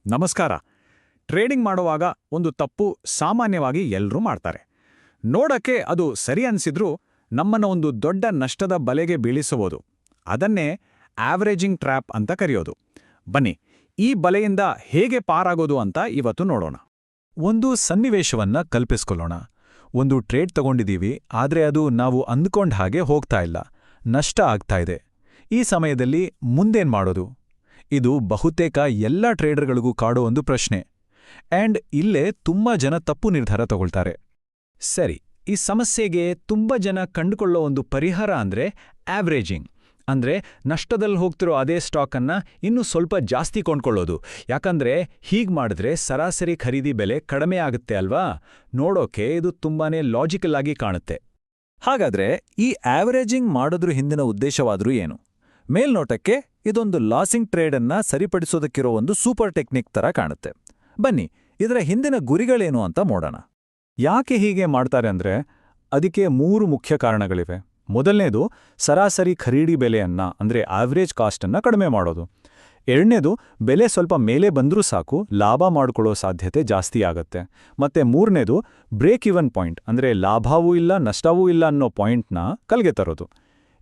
ನಮಸ್ಕಾರ. ಟ್ರೇಡಿಂಗ್ ಮಾಡುವಾಗ ಒಂದು ತಪ್ಪು ಸಾಮಾನ್ಯವಾಗಿ ಎಲ್ಲರೂ ಮಾಡ್ತಾರೆ. ನೋಡಕ್ಕೆ ಅದು ಸರಿ ಅನ್ಸಿದ್ರೂ ನಮ್ಮನ್ನ ಒಂದು ದೊಡ್ಡ ನಷ್ಟದ ಬಲೆಗೆ ಬೀಳಿಸಬಹುದು. ಅದನ್ನೇ ಆವರೇಜಿಂಗ್ ಟ್ರ್ಯಾಪ್ ಅಂತ ಕರೆಯೋದು. ಬನ್ನಿ, ಈ ಬಲೆಯಿಂದ ಹೇಗೆ ಪಾರಾಗೋದು ಅಂತ ಇವತ್ತು ನೋಡೋಣ. ಒಂದು ಸನ್ನಿವೇಶವನ್ನ ಕಲ್ಪಿಸ್ಕೊಳ್ಳೋಣ. ಒಂದು ಟ್ರೇಡ್ ತಗೊಂಡಿದ್ದೀವಿ, ಆದ್ರೆ ಅದು ನಾವು ಅಂದ್ಕೊಂಡ ಹಾಗೆ ಹೋಗ್ತಾ ಇಲ್ಲ, ನಷ್ಟ ಆಗ್ತಾ ಇದೆ. ಈ ಸಮಯದಲ್ಲಿ ಮುಂದೇನ್ ಮಾಡೋದು? ಇದು ಬಹುತೇಕ ಎಲ್ಲ ಟ್ರೇಡರ್ಗಳಿಗೂ ಕಾಡೋ ಒಂದು ಪ್ರಶ್ನೆ. ಆ್ಯಂಡ್ ಇಲ್ಲೇ ತುಂಬಾ ಜನ ತಪ್ಪು ನಿರ್ಧಾರ ತಗೊಳ್ತಾರೆ. ಸರಿ, ಈ ಸಮಸ್ಯೆಗೆ ತುಂಬಾ ಜನ ಕಂಡುಕೊಳ್ಳೋ ಒಂದು ಪರಿಹಾರ ಅಂದ್ರೆ ಆವ್ರೇಜಿಂಗ್. ಅಂದ್ರೆ ನಷ್ಟದಲ್ಲಿ ಹೋಗ್ತಿರೋ ಅದೇ ಸ್ಟಾಕನ್ನ ಇನ್ನೂ ಸ್ವಲ್ಪ ಜಾಸ್ತಿ ಕೊಂಡ್ಕೊಳ್ಳೋದು. ಯಾಕಂದ್ರೆ ಹೀಗ್ ಮಾಡಿದ್ರೆ ಸರಾಸರಿ ಖರೀದಿ ಬೆಲೆ ಕಡಿಮೆ ಆಗುತ್ತೆ ಅಲ್ವಾ? ನೋಡೋಕೆ ಇದು ತುಂಬಾನೇ ಲಾಜಿಕಲ್ ಆಗಿ ಕಾಣುತ್ತೆ. ಹಾಗಾದ್ರೆ ಈ ಆವರೇಜಿಂಗ್ ಮಾಡೋದ್ರ ಹಿಂದಿನ ಉದ್ದೇಶವಾದ್ರೂ ಏನು? ಮೇಲ್ನೋಟಕ್ಕೆ ಇದೊಂದು ಲಾಸಿಂಗ್ ಟ್ರೇಡನ್ನ ಸರಿಪಡಿಸೋದಕ್ಕಿರೋ ಒಂದು ಸೂಪರ್ ಟೆಕ್ನಿಕ್ ತರ ಕಾಣುತ್ತೆ. ಬನ್ನಿ, ಇದರ ಹಿಂದಿನ ಗುರಿಗಳೇನು ಅಂತ ನೋಡೋಣ. ಯಾಕೆ ಹೀಗೆ ಮಾಡ್ತಾರೆ ಅಂದ್ರೆ ಅದಕ್ಕೆ 3 ಮುಖ್ಯ ಕಾರಣಗಳಿವೆ. ಮೊದಲನೇದು, ಸರಾಸರಿ ಖರೀದಿ ಬೆಲೆಯನ್ನ ಅಂದ್ರೆ ಆವ್ರೇಜ್ ಕಾಸ್ಟನ್ನ ಕಡಿಮೆ ಮಾಡೋದು. ಎರಡನೇದು, ಬೆಲೆ ಸ್ವಲ್ಪ ಮೇಲೆ ಬಂದ್ರೂ ಸಾಕು, ಲಾಭ ಮಾಡ್ಕೊಳ್ಳೋ ಸಾಧ್ಯತೆ ಜಾಸ್ತಿ ಆಗತ್ತೆ. ಮತ್ತೆ ಮೂರನೇದು, ಬ್ರೇಕ್ ಇವನ್ ಪಾಯಿಂಟ್ ಅಂದ್ರೆ ಲಾಭವೂ ಇಲ್ಲ ನಷ್ಟವೂ ಇಲ್ಲ ಅನ್ನೋ ಪಾಯಿಂಟ್ನ ಕಲ್ಗೆ ತರೋದು.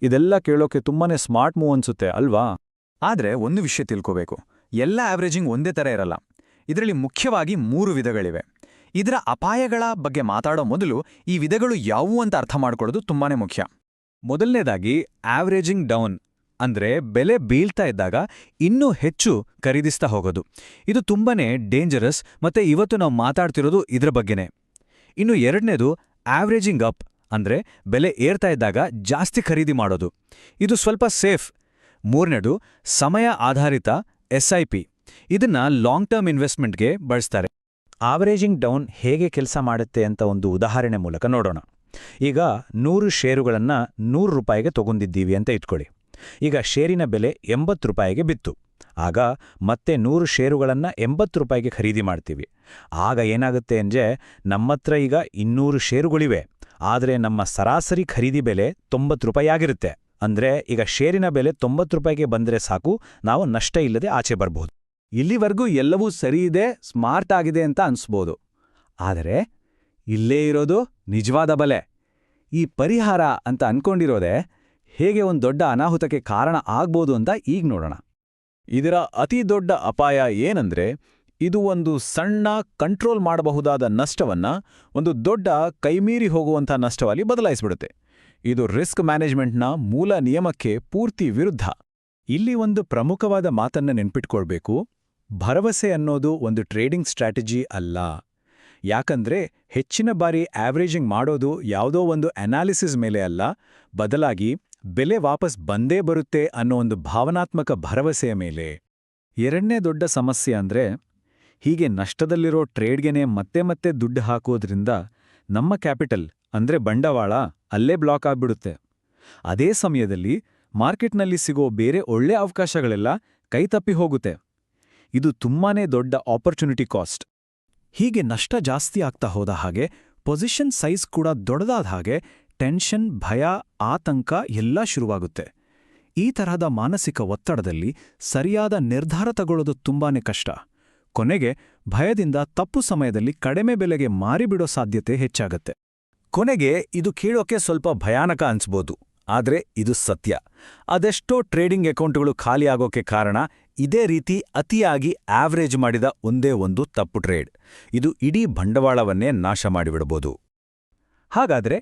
ಇದೆಲ್ಲ ಕೇಳೋಕೆ ತುಂಬಾನೇ ಸ್ಮಾರ್ಟ್ ಮೂವ್ ಅನ್ಸುತ್ತೆ ಅಲ್ವಾ? ಆದ್ರೆ ಒಂದು ವಿಷಯ ತಿಳ್ಕೋಬೇಕು, ಎಲ್ಲ ಆವರೇಜಿಂಗ್ ಒಂದೇ ತರ ಇರಲ್ಲ. ಇದರಲ್ಲಿ ಮುಖ್ಯವಾಗಿ 3 ವಿಧಗಳಿವೆ. ಇದರ ಅಪಾಯಗಳ ಬಗ್ಗೆ ಮಾತಾಡೋ ಮೊದಲು ಈ ವಿಧಗಳು ಯಾವುವು ಅಂತ ಅರ್ಥ ಮಾಡ್ಕೊಳ್ಳೋದು ತುಂಬಾನೇ ಮುಖ್ಯ. ಮೊದಲನೇದಾಗಿ ಆವ್ರೇಜಿಂಗ್ ಡೌನ್ ಅಂದ್ರೆ ಬೆಲೆ ಬೀಳ್ತಾ ಇದ್ದಾಗ ಇನ್ನೂ ಹೆಚ್ಚು ಖರೀದಿಸ್ತಾ ಹೋಗೋದು. ಇದು ತುಂಬಾನೇ ಡೇಂಜರಸ್, ಮತ್ತೆ ಇವತ್ತು ನಾವು ಮಾತಾಡ್ತಿರೋದು ಇದ್ರ ಬಗ್ಗೆನೇ. ಇನ್ನು ಎರಡನೇದು ಆವ್ರೇಜಿಂಗ್ ಅಪ್ ಅಂದ್ರೆ ಬೆಲೆ ಏರ್ತಾ ಇದ್ದಾಗ ಜಾಸ್ತಿ ಖರೀದಿ ಮಾಡೋದು. ಇದು ಸ್ವಲ್ಪ ಸೇಫ್. ಮೂರನೇದು ಸಮಯ ಆಧಾರಿತ SIP. ಇದನ್ನ ಲಾಂಗ್ ಟರ್ಮ್ ಇನ್ವೆಸ್ಟ್ಮೆಂಟ್ಗೆ ಬಳಸ್ತಾರೆ. ಆವರೇಜಿಂಗ್ ಡೌನ್ ಹೇಗೆ ಕೆಲಸ ಮಾಡುತ್ತೆ ಅಂತ ಒಂದು ಉದಾಹರಣೆ ಮೂಲಕ ನೋಡೋಣ. ಈಗ 100 ಷೇರುಗಳನ್ನ ₹100 ತಗೊಂಡಿದ್ದೀವಿ ಅಂತ ಇಟ್ಕೊಳ್ಳಿ. ಈಗ ಷೇರಿನ ಬೆಲೆ ₹80 ಬಿತ್ತು. ಆಗ ಮತ್ತೆ 100 ಷೇರುಗಳನ್ನ ₹80 ಖರೀದಿ ಮಾಡ್ತೀವಿ. ಆಗ ಏನಾಗುತ್ತೆ ಅಂದ್ರೆ ನಮ್ಮತ್ರ ಈಗ 200 ಷೇರುಗಳಿವೆ, ಆದರೆ ನಮ್ಮ ಸರಾಸರಿ ಖರೀದಿ ಬೆಲೆ ₹90 ಆಗಿರುತ್ತೆ. ಅಂದ್ರೆ ಈಗ ಷೇರಿನ ಬೆಲೆ ₹90 ಬಂದ್ರೆ ಸಾಕು, ನಾವು ನಷ್ಟ ಇಲ್ಲದೆ ಆಚೆ ಬರ್ಬಹುದು. ಇಲ್ಲಿವರೆಗೂ ಎಲ್ಲವೂ ಸರಿಯಿದೆ, ಸ್ಮಾರ್ಟ್ ಆಗಿದೆ ಅಂತ ಅನ್ಸ್ಬೋದು. ಆದರೆ ಇಲ್ಲೇ ಇರೋದು ನಿಜವಾದ ಬಲೆ. ಈ ಪರಿಹಾರ ಅಂತ ಅನ್ಕೊಂಡಿರೋದೆ ಹೇಗೆ ಒಂದು ದೊಡ್ಡ ಅನಾಹುತಕ್ಕೆ ಕಾರಣ ಆಗ್ಬೋದು ಅಂತ ಈಗ ನೋಡೋಣ. ಇದರ ಅತಿ ದೊಡ್ಡ ಅಪಾಯ ಏನಂದ್ರೆ ಇದು ಒಂದು ಸಣ್ಣ ಕಂಟ್ರೋಲ್ ಮಾಡಬಹುದಾದ ನಷ್ಟವನ್ನ ಒಂದು ದೊಡ್ಡ ಕೈಮೀರಿ ಹೋಗುವಂಥ ನಷ್ಟವಾಗಿ ಬದಲಾಯಿಸ್ಬಿಡುತ್ತೆ. ಇದು ರಿಸ್ಕ್ ಮ್ಯಾನೇಜ್ಮೆಂಟ್ನ ಮೂಲ ನಿಯಮಕ್ಕೆ ಪೂರ್ತಿ ವಿರುದ್ಧ. ಇಲ್ಲಿ ಒಂದು ಪ್ರಮುಖವಾದ ಮಾತನ್ನ ನೆನ್ಪಿಟ್ಕೊಳ್ಬೇಕು. ಭರವಸೆ ಅನ್ನೋದು ಒಂದು ಟ್ರೇಡಿಂಗ್ ಸ್ಟ್ರಾಟಜಿ ಅಲ್ಲ. ಯಾಕಂದ್ರೆ ಹೆಚ್ಚಿನ ಬಾರಿ ಆವ್ರೇಜಿಂಗ್ ಮಾಡೋದು ಯಾವುದೋ ಒಂದು ಅನಾಲಿಸಿಸ್ ಮೇಲೆ ಅಲ್ಲ, ಬದಲಾಗಿ ಬೆಲೆ ವಾಪಸ್ ಬಂದೇ ಬರುತ್ತೆ ಅನ್ನೋ ಒಂದು ಭಾವನಾತ್ಮಕ ಭರವಸೆಯ ಮೇಲೆ. ಎರಡನೇ ದೊಡ್ಡ ಸಮಸ್ಯೆ ಅಂದ್ರೆ ಹೀಗೆ ನಷ್ಟದಲ್ಲಿರೋ ಟ್ರೇಡ್ಗೆನೆ ಮತ್ತೆ ಮತ್ತೆ ದುಡ್ಡು ಹಾಕೋದ್ರಿಂದ ನಮ್ಮ ಕ್ಯಾಪಿಟಲ್ ಅಂದ್ರೆ ಬಂಡವಾಳ ಅಲ್ಲೇ ಬ್ಲಾಕ್ ಆಗ್ಬಿಡುತ್ತೆ. ಅದೇ ಸಮಯದಲ್ಲಿ ಮಾರ್ಕೆಟ್ನಲ್ಲಿ ಸಿಗೋ ಬೇರೆ ಒಳ್ಳೆ ಅವಕಾಶಗಳೆಲ್ಲ ಕೈತಪ್ಪಿ ಹೋಗುತ್ತೆ. ಇದು ತುಂಬಾನೇ ದೊಡ್ಡ ಆಪರ್ಚುನಿಟಿ ಕಾಸ್ಟ್. ಹೀಗೆ ನಷ್ಟ ಜಾಸ್ತಿ ಆಗ್ತಾ ಹೋದ ಹಾಗೆ ಪೊಸಿಷನ್ ಸೈಜ್ ಕೂಡ ದೊಡ್ಡದಾದ ಹಾಗೆ ಟೆನ್ಷನ್, ಭಯ, ಆತಂಕ ಎಲ್ಲ ಶುರುವಾಗುತ್ತೆ. ಈ ತರಹದ ಮಾನಸಿಕ ಒತ್ತಡದಲ್ಲಿ ಸರಿಯಾದ ನಿರ್ಧಾರ ತಗೊಳ್ಳೋದು ತುಂಬಾನೇ ಕಷ್ಟ. ಕೊನೆಗೆ ಭಯದಿಂದ ತಪ್ಪು ಸಮಯದಲ್ಲಿ ಕಡಿಮೆ ಬೆಲೆಗೆ ಮಾರಿಬಿಡೋ ಸಾಧ್ಯತೆ ಹೆಚ್ಚಾಗತ್ತೆ. ಕೊನೆಗೆ ಇದು ಕೇಳೋಕೆ ಸ್ವಲ್ಪ ಭಯಾನಕ ಅನ್ಸ್ಬೋದು, ಆದ್ರೆ ಇದು ಸತ್ಯ. ಅದೆಷ್ಟೋ ಟ್ರೇಡಿಂಗ್ ಅಕೌಂಟ್ಗಳು ಖಾಲಿಯಾಗೋಕೆ ಕಾರಣ ಇದೇ ರೀತಿ ಅತಿಯಾಗಿ ಆವ್ರೇಜ್ ಮಾಡಿದ ಒಂದೇ ಒಂದು ತಪ್ಪು ಟ್ರೇಡ್. ಇದು ಇಡೀ ಬಂಡವಾಳವನ್ನೇ ನಾಶ ಮಾಡಿಬಿಡಬಹುದು. ಹಾಗಾದ್ರೆ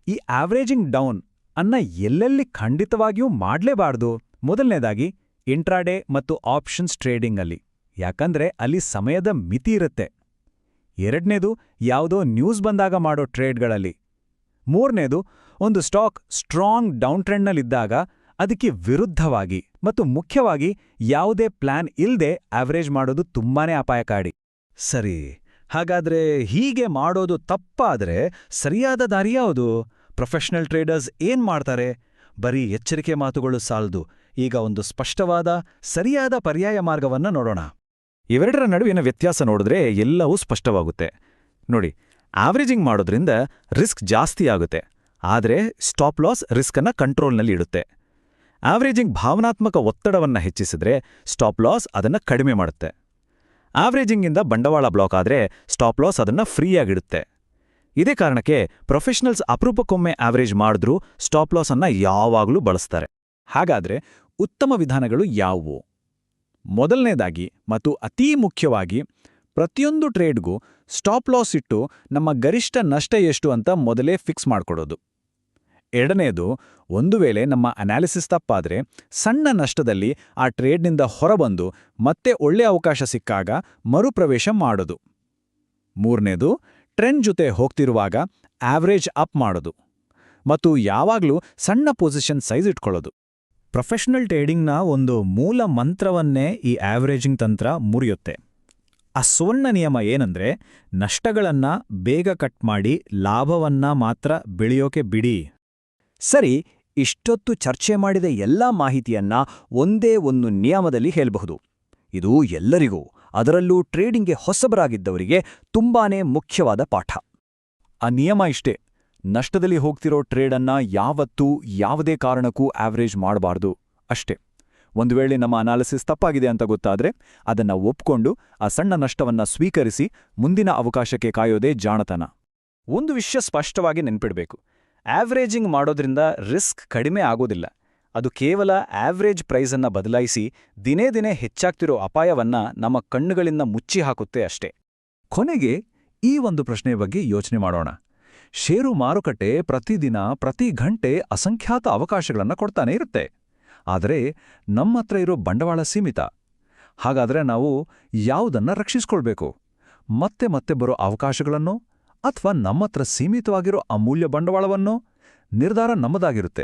ಈ ಆವ್ರೇಜಿಂಗ್ ಡೌನ್ ಅನ್ನ ಎಲ್ಲೆಲ್ಲಿ ಖಂಡಿತವಾಗಿಯೂ ಮಾಡ್ಲೇಬಾರ್ದು? ಮೊದಲನೇದಾಗಿ ಇಂಟ್ರಾಡೇ ಮತ್ತು ಆಪ್ಷನ್ಸ್ ಟ್ರೇಡಿಂಗ್ ಅಲ್ಲಿ, ಯಾಕಂದ್ರೆ ಅಲ್ಲಿ ಸಮಯದ ಮಿತಿ ಇರುತ್ತೆ. ಎರಡನೇದು ಯಾವುದೋ ನ್ಯೂಸ್ ಬಂದಾಗ ಮಾಡೋ ಟ್ರೇಡ್ಗಳಲ್ಲಿ. ಮೂರನೇದು ಒಂದು ಸ್ಟಾಕ್ ಸ್ಟ್ರಾಂಗ್ ಡೌನ್ ಟ್ರೆಂಡ್ನಲ್ಲಿದ್ದಾಗ ಅದಕ್ಕೆ ವಿರುದ್ಧವಾಗಿ ಮತ್ತು ಮುಖ್ಯವಾಗಿ ಯಾವುದೇ ಪ್ಲಾನ್ ಇಲ್ದೆ ಆವರೇಜ್ ಮಾಡೋದು ತುಂಬಾನೇ ಅಪಾಯಕಾರಿ. ಸರಿ, ಹಾಗಾದ್ರೆ ಹೀಗೆ ಮಾಡೋದು ತಪ್ಪಾದ್ರೆ ಸರಿಯಾದ ದಾರಿ ಯಾವುದು? ಪ್ರೊಫೆಷನಲ್ ಟ್ರೇಡರ್ಸ್ ಏನ್ ಮಾಡ್ತಾರೆ? ಬರೀ ಎಚ್ಚರಿಕೆ ಮಾತುಗಳು ಸಾಲದು. ಈಗ ಒಂದು ಸ್ಪಷ್ಟವಾದ ಸರಿಯಾದ ಪರ್ಯಾಯ ಮಾರ್ಗವನ್ನ ನೋಡೋಣ. ಇವೆರಡರ ನಡುವಿನ ವ್ಯತ್ಯಾಸ ನೋಡಿದ್ರೆ ಎಲ್ಲವೂ ಸ್ಪಷ್ಟವಾಗುತ್ತೆ. ನೋಡಿ, ಆವರೇಜಿಂಗ್ ಮಾಡೋದ್ರಿಂದ ರಿಸ್ಕ್ ಜಾಸ್ತಿ ಆಗುತ್ತೆ, ಆದರೆ ಸ್ಟಾಪ್ ಲಾಸ್ ರಿಸ್ಕನ್ನ ಕಂಟ್ರೋಲ್ನಲ್ಲಿ ಇಡುತ್ತೆ. ಆವರೇಜಿಂಗ್ ಭಾವನಾತ್ಮಕ ಒತ್ತಡವನ್ನ ಹೆಚ್ಚಿಸಿದ್ರೆ ಸ್ಟಾಪ್ ಲಾಸ್ ಅದನ್ನ ಕಡಿಮೆ ಮಾಡುತ್ತೆ. ಆವ್ರೇಜಿಂಗಿಂದ ಬಂಡವಾಳ ಬ್ಲಾಕ್ ಆದ್ರೆ ಸ್ಟಾಪ್ ಲಾಸ್ ಅದನ್ನ ಫ್ರೀಯಾಗಿಡುತ್ತೆ. ಇದೇ ಕಾರಣಕ್ಕೆ ಪ್ರೊಫೆಷನಲ್ಸ್ ಅಪರೂಪಕ್ಕೊಮ್ಮೆ ಆವ್ರೇಜ್ ಮಾಡಿದ್ರೂ ಸ್ಟಾಪ್ ಲಾಸ್ ಅನ್ನ ಯಾವಾಗಲೂ ಬಳಸ್ತಾರೆ. ಹಾಗಾದ್ರೆ ಉತ್ತಮ ವಿಧಾನಗಳು ಯಾವುವು? ಮೊದಲನೇದಾಗಿ ಮತ್ತು ಅತೀ ಮುಖ್ಯವಾಗಿ, ಪ್ರತಿಯೊಂದು ಟ್ರೇಡ್ಗೂ ಸ್ಟಾಪ್ ಲಾಸ್ ಇಟ್ಟು ನಮ್ಮ ಗರಿಷ್ಠ ನಷ್ಟ ಎಷ್ಟು ಅಂತ ಮೊದಲೇ ಫಿಕ್ಸ್ ಮಾಡ್ಕೊಡೋದು. ಎರಡನೇದು, ಒಂದು ವೇಳೆ ನಮ್ಮ ಅನಾಲಿಸಿಸ್ ತಪ್ಪಾದ್ರೆ ಸಣ್ಣ ನಷ್ಟದಲ್ಲಿ ಆ ಟ್ರೇಡ್ನಿಂದ ಹೊರಬಂದು ಮತ್ತೆ ಒಳ್ಳೆ ಅವಕಾಶ ಸಿಕ್ಕಾಗ ಮರುಪ್ರವೇಶ ಮಾಡೋದು. ಮೂರನೇದು, ಟ್ರೆಂಡ್ ಜೊತೆ ಹೋಗ್ತಿರುವಾಗ ಆವ್ರೇಜ್ ಅಪ್ ಮಾಡೋದು ಮತ್ತು ಯಾವಾಗಲೂ ಸಣ್ಣ ಪೊಸಿಷನ್ ಸೈಜ್ ಇಟ್ಕೊಳ್ಳೋದು. ಪ್ರೊಫೆಷನಲ್ ಟ್ರೇಡಿಂಗ್ನ ಒಂದು ಮೂಲ ಮಂತ್ರವನ್ನೇ ಈ ಆವ್ರೇಜಿಂಗ್ ತಂತ್ರ ಮುರಿಯುತ್ತೆ. ಆ ಸುವರ್ಣ ನಿಯಮ ಏನಂದ್ರೆ, ನಷ್ಟಗಳನ್ನ ಬೇಗ ಕಟ್ ಮಾಡಿ ಲಾಭವನ್ನ ಮಾತ್ರ ಬೆಳೆಯೋಕೆ ಬಿಡಿ. ಸರಿ, ಇಷ್ಟೊತ್ತು ಚರ್ಚೆ ಮಾಡಿದ ಎಲ್ಲಾ ಮಾಹಿತಿಯನ್ನ ಒಂದೇ ಒಂದು ನಿಯಮದಲ್ಲಿ ಹೇಳಬಹುದು. ಇದು ಎಲ್ಲರಿಗೂ, ಅದರಲ್ಲೂ ಟ್ರೇಡಿಂಗ್ಗೆ ಹೊಸಬರಾಗಿದ್ದವರಿಗೆ ತುಂಬಾನೇ ಮುಖ್ಯವಾದ ಪಾಠ. ಆ ನಿಯಮ ಇಷ್ಟೇ: ನಷ್ಟದಲ್ಲಿ ಹೋಗ್ತಿರೋ ಟ್ರೇಡನ್ನ ಯಾವತ್ತೂ ಯಾವುದೇ ಕಾರಣಕ್ಕೂ ಆವ್ರೇಜ್ ಮಾಡಬಾರ್ದು ಅಷ್ಟೇ. ಒಂದು ವೇಳೆ ನಮ್ಮ ಅನಾಲಿಸಿಸ್ ತಪ್ಪಾಗಿದೆ ಅಂತ ಗೊತ್ತಾದ್ರೆ ಅದನ್ನ ಒಪ್ಕೊಂಡು ಆ ಸಣ್ಣ ನಷ್ಟವನ್ನ ಸ್ವೀಕರಿಸಿ ಮುಂದಿನ ಅವಕಾಶಕ್ಕೆ ಕಾಯೋದೇ ಜಾಣತನ. ಒಂದು ವಿಷಯ ಸ್ಪಷ್ಟವಾಗಿ ನೆನ್ಪಿಡ್ಬೇಕು, ಆವ್ರೇಜಿಂಗ್ ಮಾಡೋದ್ರಿಂದ ರಿಸ್ಕ್ ಕಡಿಮೆ ಆಗೋದಿಲ್ಲ. ಅದು ಕೇವಲ ಆವ್ರೇಜ್ ಪ್ರೈಸನ್ನ ಬದಲಾಯಿಸಿ ದಿನೇ ದಿನೇ ಹೆಚ್ಚಾಗ್ತಿರೋ ಅಪಾಯವನ್ನ ನಮ್ಮ ಕಣ್ಣುಗಳಿಂದ ಮುಚ್ಚಿ ಹಾಕುತ್ತೆ ಅಷ್ಟೇ. ಕೊನೆಗೆ ಈ ಒಂದು ಪ್ರಶ್ನೆಯ ಬಗ್ಗೆ ಯೋಚನೆ ಮಾಡೋಣ. ಷೇರು ಮಾರುಕಟ್ಟೆ ಪ್ರತಿದಿನ ಪ್ರತಿ ಗಂಟೆ ಅಸಂಖ್ಯಾತ ಅವಕಾಶಗಳನ್ನು ಕೊಡ್ತಾನೆ ಇರುತ್ತೆ. ಆದರೆ ನಮ್ಮತ್ರ ಇರೋ ಬಂಡವಾಳ ಸೀಮಿತ. ಹಾಗಾದ್ರೆ ನಾವು ಯಾವುದನ್ನ ರಕ್ಷಿಸ್ಕೊಳ್ಬೇಕು? ಮತ್ತೆ ಮತ್ತೆ ಬರೋ ಅವಕಾಶಗಳನ್ನೋ ಅಥವಾ ನಮ್ಮತ್ರ ಸೀಮಿತವಾಗಿರೋ ಅಮೂಲ್ಯ ಬಂಡವಾಳವನ್ನೋ? ನಿರ್ಧಾರ ನಮ್ಮದಾಗಿರುತ್ತೆ.